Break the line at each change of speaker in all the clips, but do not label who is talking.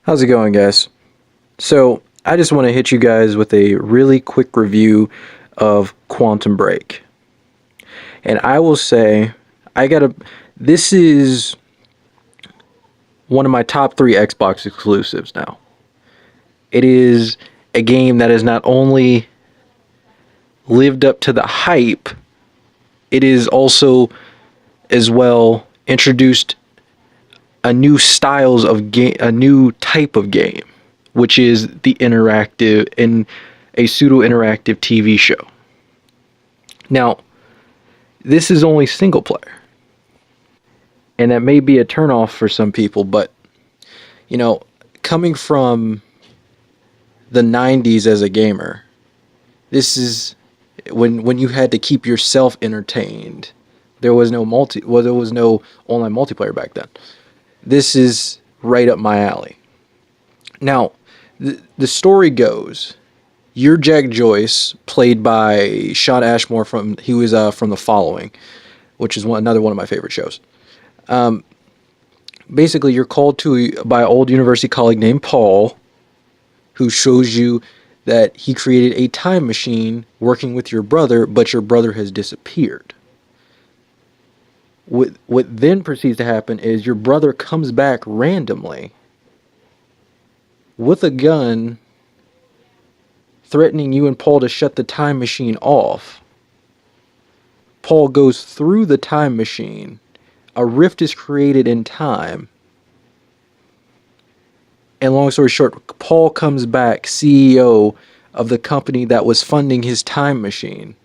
How's it going, guys? So, I just want to hit you guys with a really quick review of Quantum Break. And I will say, I gotta. This is one of my top three Xbox exclusives now. It is a game that has not only lived up to the hype, it is also, as well, introduced a new type of game, which is the interactive and a pseudo interactive TV show. Now, this is only single player, and that may be a turnoff for some people, but you know, coming from the 90s as a gamer, this is when you had to keep yourself entertained. There was no online multiplayer back then. This is right up my alley. Now, the story goes, you're Jack Joyce, played by Sean Ashmore from The Following, which is another one of my favorite shows. Basically, you're called to by an old university colleague named Paul, who shows you that he created a time machine working with your brother, but your brother has disappeared. What then proceeds to happen is your brother comes back randomly with a gun, threatening you and Paul to shut the time machine off. Paul goes through the time machine. A rift is created in time. And long story short, Paul comes back CEO of the company that was funding his time machine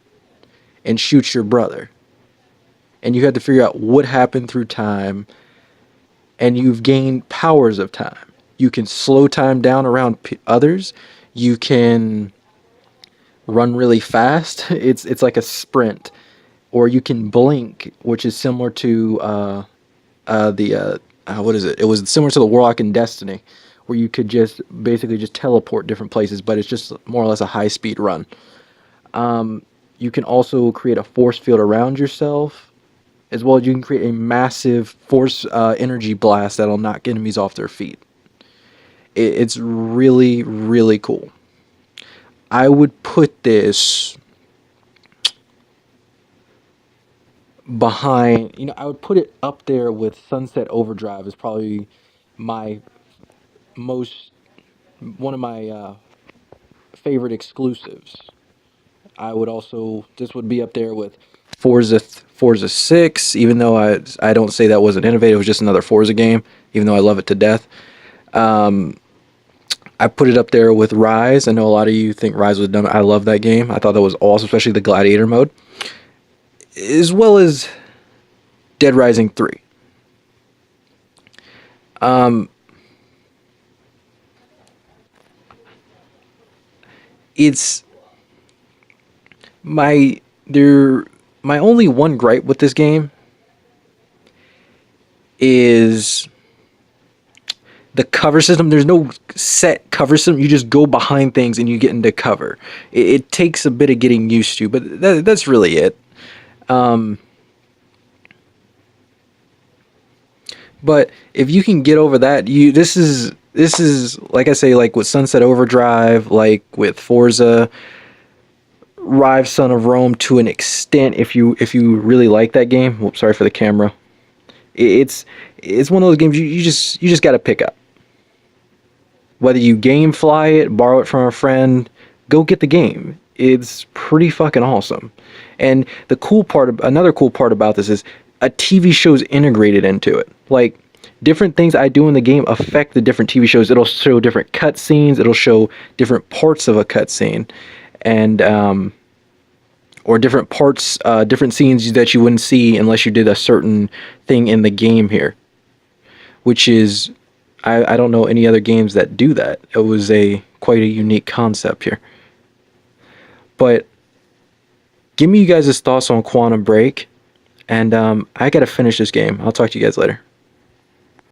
and shoots your brother. And you had to figure out what happened through time. And you've gained powers of time. You can slow time down around others. You can run really fast. It's like a sprint. Or you can blink, which is similar to what is it? It was similar to the Warlock in Destiny, where you could just basically just teleport different places, but it's just more or less a high speed run. You can also create a force field around yourself, as well as you can create a massive force energy blast that'll knock enemies off their feet. It's really, really cool. I would put this behind, I would put it up there with Sunset Overdrive as probably my most, one of my favorite exclusives. This would be up there with Forza 6, even though I don't say that wasn't innovative, it was just another Forza game, even though I love it to death. I put it up there with Rise. I know a lot of you think Rise was done. I love that game. I thought that was awesome, especially the Gladiator mode. As well as Dead Rising 3. It's my only one gripe with this game is the cover system. There's no set cover system. You just go behind things and you get into cover. It takes a bit of getting used to, but that's really it. But if you can get over that, this is like I say, like with Sunset Overdrive, like with Forza, Rise Son of Rome to an extent. If you really like that game, whoops, sorry for the camera. It's one of those games you just got to pick up. Whether you gamefly it, borrow it from a friend, go get the game. It's pretty fucking awesome. And another cool part about this is a TV show's integrated into it. Like, different things I do in the game affect the different TV shows. It'll show different cutscenes. It'll show different parts of a cutscene, and or different parts, different scenes that you wouldn't see unless you did a certain thing in the game here. Which is, I don't know any other games that do that. It was quite a unique concept here. But give me you guys' thoughts on Quantum Break, and I gotta finish this game. I'll talk to you guys later.